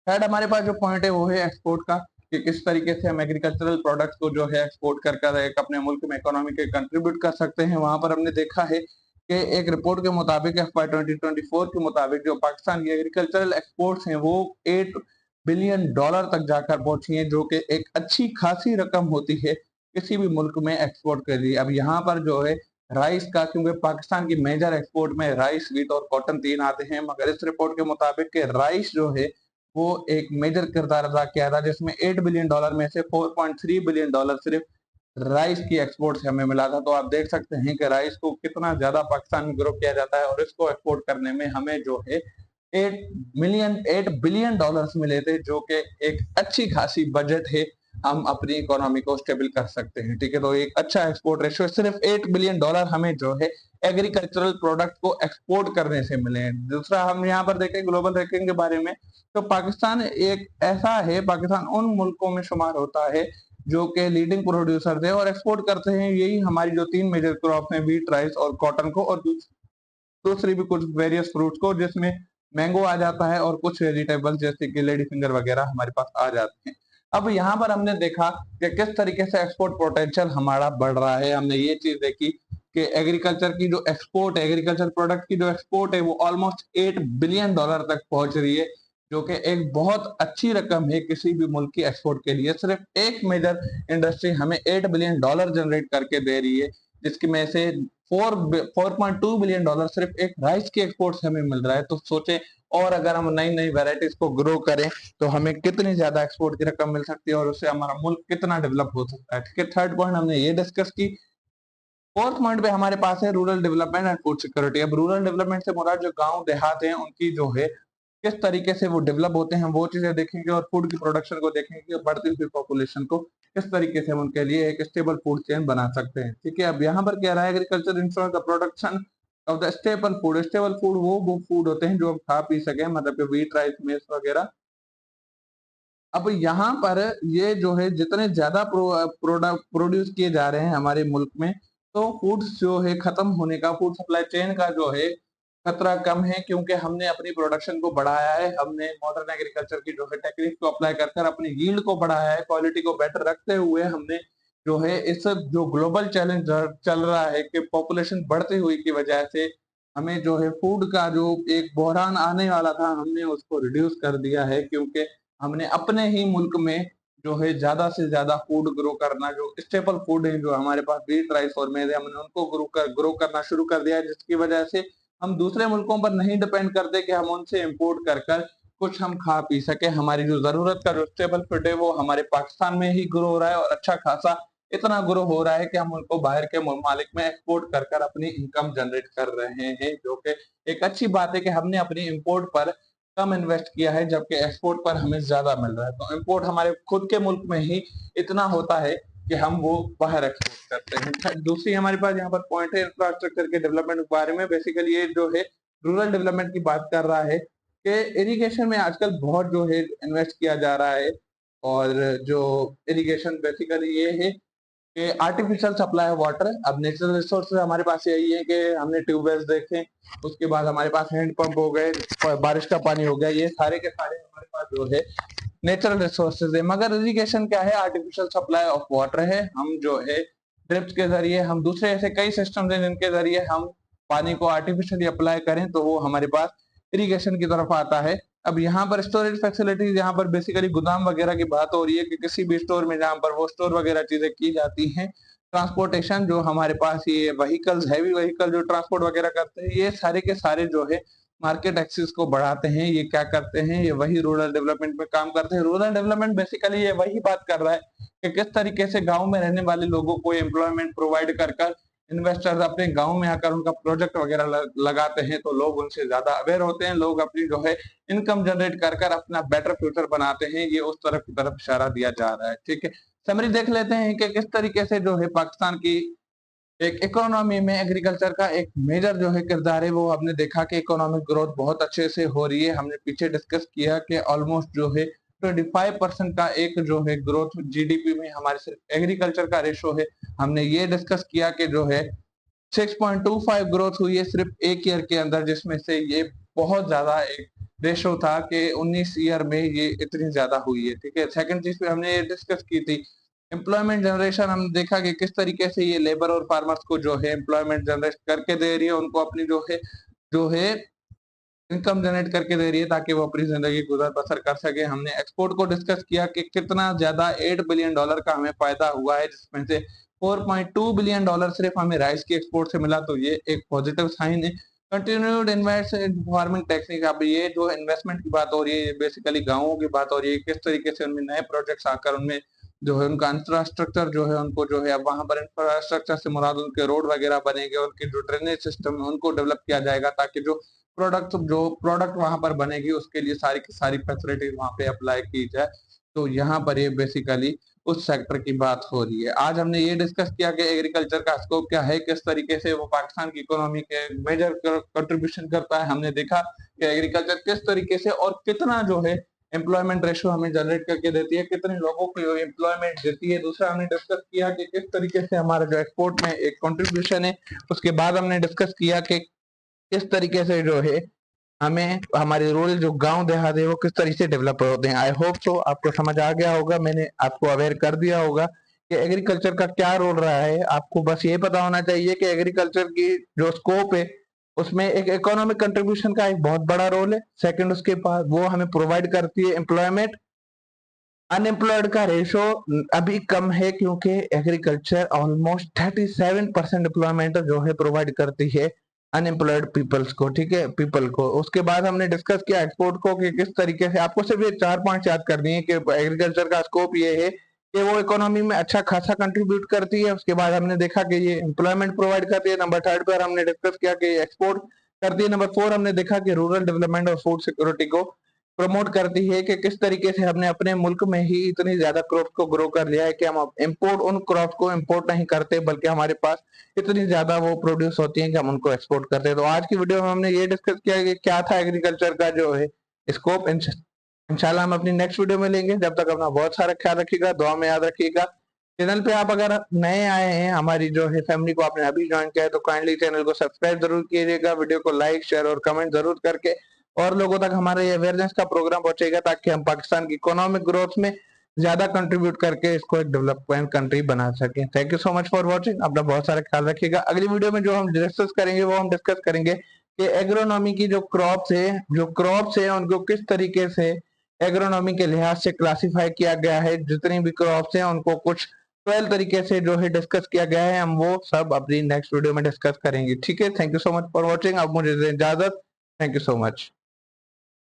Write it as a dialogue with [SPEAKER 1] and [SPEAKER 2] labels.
[SPEAKER 1] Third हमारे पास जो point है वो है एक्सपोर्ट का, कि किस तरीके से हम एग्रीकल्चरल प्रोडक्ट्स को जो है एक्सपोर्ट कर एक अपने मुल्क में इकोनॉमी के कंट्रीब्यूट कर सकते हैं। वहां पर हमने देखा है कि एक रिपोर्ट के मुताबिक FY 2024 के मुताबिक जो पाकिस्तान की एग्रीकल्चरल एक्सपोर्ट्स हैं वो $8 बिलियन तक जाकर पहुंची हैं, जो कि एक अच्छी खासी रकम होती है किसी भी मुल्क में एक्सपोर्ट के लिए। अब यहाँ पर जो है राइस का, क्योंकि पाकिस्तान की मेजर एक्सपोर्ट में राइस, व्हीट और कॉटन तीन आते हैं, मगर इस रिपोर्ट के मुताबिक के राइस जो है वो एक मेजर किरदार अदा किया था, जिसमें $8 बिलियन में से $4.3 बिलियन सिर्फ राइस की एक्सपोर्ट से हमें मिला था। तो आप देख सकते हैं कि राइस को कितना ज्यादा पाकिस्तान में ग्रो किया जाता है, और इसको एक्सपोर्ट करने में हमें जो है $8 बिलियन मिले थे, जो कि एक अच्छी खासी बजट है, हम अपनी इकोनॉमी को स्टेबल कर सकते हैं। ठीक है, तो एक अच्छा एक्सपोर्ट रेशियो, सिर्फ $8 बिलियन हमें जो है एग्रीकल्चरल प्रोडक्ट को एक्सपोर्ट करने से मिले हैं। दूसरा हम यहाँ पर देखें ग्लोबल रैंकिंग के बारे में, तो पाकिस्तान एक ऐसा है, पाकिस्तान उन मुल्कों में शुमार होता है जो कि लीडिंग प्रोड्यूसर थे और एक्सपोर्ट करते हैं यही हमारी जो तीन मेजर क्रॉप हैं, व्हीट, राइस और कॉटन को, और दूसरी भी कुछ वेरियस फ्रूट्स को, जिसमें मैंगो आ जाता है और कुछ वेजिटेबल्स जैसे कि लेडी फिंगर वगैरह हमारे पास आ जाते हैं। अब यहाँ पर हमने देखा कि किस तरीके से एक्सपोर्ट पोटेंशियल हमारा बढ़ रहा है। हमने ये चीज देखी कि एग्रीकल्चर की जो एक्सपोर्ट है, एग्रीकल्चर प्रोडक्ट की जो एक्सपोर्ट है वो ऑलमोस्ट $8 बिलियन तक पहुंच रही है, जो कि एक बहुत अच्छी रकम है किसी भी मुल्क की एक्सपोर्ट के लिए। सिर्फ एक मेजर इंडस्ट्री हमें $8 बिलियन जनरेट करके दे रही है, जिसकी में से 4.2 बिलियन सिर्फ एक राइस की एक्सपोर्ट से हमें मिल रहा है। तो सोचे, और अगर हम नई नई वेराइटीज को ग्रो करें तो हमें कितनी ज्यादा एक्सपोर्ट की रकम मिल सकती है और उससे हमारा मुल्क कितना डेवलप हो सकता है। ठीक है, थर्ड पॉइंट हमने ये डिस्कस की। फोर्थ पॉइंट पे हमारे पास है rural development and food security. अब रूरल डेवलपमेंट से मुराद जो गांव देहात हैं उनकी जो है किस तरीके से वो डेवलप होते हैं वो चीजें देखेंगे, और फूड की प्रोडक्शन को देखेंगे, बढ़ती हुई पॉपुलेशन को किस तरीके से हम उनके लिए एक स्टेबल फूड चेन बना सकते हैं। ठीक है, अब यहाँ पर क्या रहा है, agriculture ensure the production of the stable food. Stable food वो फूड होते हैं जो हम खा पी सके, मतलब कि व्हीट, राइस, मेस वगैरह। अब यहाँ पर ये जो है जितने ज्यादा प्रोडक्ट प्रोड्यूस किए जा रहे हैं हमारे मुल्क में, तो फूड जो है खत्म होने का, फूड सप्लाई चेन का जो है खतरा कम है, क्योंकि हमने अपनी प्रोडक्शन को बढ़ाया है। हमने मॉडर्न एग्रीकल्चर की जो है टेक्निक को अप्लाई कर कर अपनी यील्ड को बढ़ाया है, क्वालिटी को बेटर रखते हुए हमने जो है इस जो ग्लोबल चैलेंज चल रहा है कि पॉपुलेशन बढ़ती हुई की वजह से हमें जो है फूड का जो एक बहरान आने वाला था, हमने उसको रिड्यूस कर दिया है, क्योंकि हमने अपने ही मुल्क में जो है ज्यादा से ज्यादा फूड ग्रो करना, जो स्टेपल फूड है जो हमारे पास व्हीट, राइस और मेवे, हमने उनको ग्रो करना शुरू कर दिया है, जिसकी वजह से हम दूसरे मुल्कों पर नहीं डिपेंड करते कि हम उनसे इंपोर्ट कर कर कुछ हम खा पी सके। हमारी जो जरूरत का जो स्टेबल फूड है वो हमारे पाकिस्तान में ही ग्रो हो रहा है, और अच्छा खासा इतना ग्रो हो रहा है कि हम उनको बाहर के मालिक में एक्सपोर्ट कर कर अपनी इनकम जनरेट कर रहे हैं, जो कि एक अच्छी बात है कि हमने अपनी इंपोर्ट पर कम इन्वेस्ट किया है, जबकि एक्सपोर्ट पर हमें ज्यादा मिल रहा है। तो इंपोर्ट हमारे खुद के मुल्क में ही इतना होता है कि हम वो बाहर एक्सपोर्ट करते हैं। दूसरी हमारे पास यहाँ पर पॉइंट है इंफ्रास्ट्रक्चर के डेवलपमेंट के बारे में। बेसिकली ये जो है रूरल डेवलपमेंट की बात कर रहा है कि इरिगेशन में आजकल बहुत जो है इन्वेस्ट किया जा रहा है, और जो इरिगेशन बेसिकली ये है कि आर्टिफिशियल सप्लाई ऑफ वाटर। अब नेचुरल रिसोर्सेज हमारे पास यही है कि हमने ट्यूबवेल्स देखे, उसके बाद हमारे पास हैंड पंप हो गए, बारिश का पानी हो गया, ये सारे के सारे हमारे पास जो है नेचुरल रिसोर्सेज है। मगर इरिगेशन क्या है, आर्टिफिशियल सप्लाई ऑफ वाटर है। हम जो है ड्रिप्स के जरिए, हम दूसरे ऐसे कई सिस्टम हैं जिनके जरिए हम पानी को आर्टिफिशियली अप्लाई करें, तो वो हमारे पास इरिगेशन की तरफ आता है। अब यहाँ पर स्टोरेज फैसिलिटीज, यहाँ पर बेसिकली गोदाम वगैरह की बात हो रही है कि किसी भी स्टोर में जहाँ पर वो स्टोर वगैरह चीजें की जाती हैं। ट्रांसपोर्टेशन, जो हमारे पास ये व्हीकल्स, हैवी व्हीकल जो ट्रांसपोर्ट वगैरह करते हैं, ये सारे के सारे जो है मार्केट एक्सेस को बढ़ाते हैं। ये क्या करते हैं, ये वही रूरल डेवलपमेंट में काम करते हैं। रूरल डेवलपमेंट बेसिकली ये वही बात कर रहा है कि किस तरीके से गांव में रहने वाले लोगों को एम्प्लॉयमेंट प्रोवाइड कर कर इन्वेस्टर्स अपने गांव में आकर उनका प्रोजेक्ट वगैरह लगाते हैं, तो लोग उनसे ज्यादा अवेयर होते हैं, लोग अपनी जो है इनकम जनरेट कर कर अपना बेटर फ्यूचर बनाते हैं। ये उस तरफ की तरफ इशारा दिया जा रहा है। ठीक है, समरी देख लेते हैं कि किस तरीके से जो है पाकिस्तान की एक इकोनॉमी में एग्रीकल्चर का एक मेजर जो है किरदार है। वो हमने देखा कि इकोनॉमिक ग्रोथ बहुत अच्छे से हो रही है। हमने पीछे डिस्कस किया कि ऑलमोस्ट जो है 25% का एक जो है ग्रोथ जीडीपी में हमारे सिर्फ एग्रीकल्चर का रेशो है। हमने ये डिस्कस किया कि जो है 6.25 ग्रोथ हुई है सिर्फ एक ईयर के अंदर, जिसमें से ये बहुत ज्यादा एक रेशो था कि 19 ईयर में ये इतनी ज्यादा हुई है। ठीक है, सेकंड चीज पे हमने ये डिस्कस की थी एम्प्लॉयमेंट जनरेशन। हम देखा कि किस तरीके से ये लेबर और फार्मर्स को जो है एम्प्लॉयमेंट जनरेट करके दे रही है, उनको अपनी जो है इनकम जनरेट करके दे रही है ताकि वो अपनी जिंदगी गुजर बसर कर सके। हमने एक्सपोर्ट को डिस्कस किया कि कितना ज्यादा $8 बिलियन का हमें फायदा हुआ है, जिसमें से $4.2 बिलियन सिर्फ हमें राइस की एक्सपोर्ट से मिला, तो ये एक पॉजिटिव साइन है। Continued invest in farming technique, अब ये जो इन्वेस्टमेंट की बात हो रही है बेसिकली गाँवों की बात हो रही है, किस तरीके से उनमें नए प्रोजेक्ट्स आकर उनमें जो है उनका इंफ्रास्ट्रक्चर जो है उनको जो है अब वहां पर इंफ्रास्ट्रक्चर से मुराद उनके रोड वगैरह बनेंगे, उनके जो ड्रेनेज सिस्टम है उनको डेवलप किया जाएगा ताकि जो प्रोडक्ट वहां पर बनेगी उसके लिए सारी की सारी फैसिलिटीज वहां पे अप्लाई की जाए। तो यहाँ पर ये बेसिकली उस सेक्टर की बात हो रही है। आज हमने ये डिस्कस किया कि एग्रीकल्चर का स्कोप क्या है, किस तरीके से वो पाकिस्तान की इकोनॉमी के मेजर कंट्रीब्यूशन करता है। हमने देखा कि एग्रीकल्चर किस तरीके से और कितना जो है एम्प्लॉयमेंट रेशो हमें जनरेट करके देती है, कितने लोगों को एम्प्लॉयमेंट देती है। दूसरा हमने डिस्कस किया कि किस तरीके से हमारा जो एक्सपोर्ट में एक कंट्रीब्यूशन है। उसके बाद हमने डिस्कस किया कि किस तरीके से जो है हमें हमारे रूरल जो गांव देहात है वो किस तरीके से डेवलप होते हैं। आई होप सो आपको समझ आ गया होगा, मैंने आपको अवेयर कर दिया होगा कि एग्रीकल्चर का क्या रोल रहा है। आपको बस ये पता होना चाहिए कि एग्रीकल्चर की जो स्कोप है उसमें एक इकोनॉमिक कंट्रीब्यूशन का एक बहुत बड़ा रोल है। सेकंड, उसके पास वो हमें प्रोवाइड करती है एम्प्लॉयमेंट। अनएम्प्लॉयड का रेशो अभी कम है क्योंकि एग्रीकल्चर ऑलमोस्ट 37% एम्प्लॉयमेंट जो है प्रोवाइड करती है अनएम्प्लॉयड पीपल्स को। ठीक है, पीपल को। उसके बाद हमने डिस्कस किया एक्सपोर्ट को कि किस तरीके से, आपको सिर्फ ये 4 पॉइंट याद कर दिए कि एग्रीकल्चर का स्कोप ये है कि वो इकोनॉमी में अच्छा खासा कंट्रीब्यूट करती है। उसके बाद हमने देखा कि ये एम्प्लॉयमेंट प्रोवाइड करती है। नंबर थर्ड पर हमने डिस्कस किया कि एक्सपोर्ट करती है। नंबर फोर हमने देखा कि रूरल डेवलपमेंट और फूड सिक्योरिटी को प्रमोट करती है कि किस तरीके से हमने अपने मुल्क में ही इतनी ज्यादा क्रॉप को ग्रो कर लिया है कि हम इम्पोर्ट उन क्रॉप को इम्पोर्ट नहीं करते बल्कि हमारे पास इतनी ज्यादा वो प्रोड्यूस होती है कि हम उनको एक्सपोर्ट करते हैं। तो आज की वीडियो में हमने ये डिस्कस किया कि क्या था एग्रीकल्चर का जो है स्कोप। इंशाल्लाह हम अपनी नेक्स्ट वीडियो में लेंगे। जब तक अपना बहुत सारा ख्याल रखिएगा, दुआ में याद रखिएगा। चैनल पे आप अगर नए आए हैं, हमारी जो है फैमिली को आपने अभी ज्वाइन किया है, तो काइंडली चैनल को सब्सक्राइब जरूर कीजिएगा, वीडियो को लाइक शेयर और कमेंट जरूर करके और लोगों तक हमारे ये अवेयरनेस का प्रोग्राम पहुंचेगा ताकि हम पाकिस्तान की इकोनॉमिक ग्रोथ में ज्यादा कंट्रीब्यूट करके इसको एक डेवलपमेंट कंट्री बना सके। Thank you so much for watching. अपना बहुत सारा ख्याल रखिएगा। अगली वीडियो में जो हम डिस्कस करेंगे वो हम डिस्कस करेंगे कि एग्रोनॉमी की जो क्रॉप्स है उनको किस तरीके से एग्रोनॉमी के लिहाज से क्लासिफाई किया गया है। जितनी भी क्रॉप्स हैं उनको कुछ 12 तरीके से जो है डिस्कस किया गया है। हम वो सब अपनी नेक्स्ट वीडियो में डिस्कस करेंगे। ठीक है, thank you so much for watching. अब मुझे इजाजत। Thank you so much.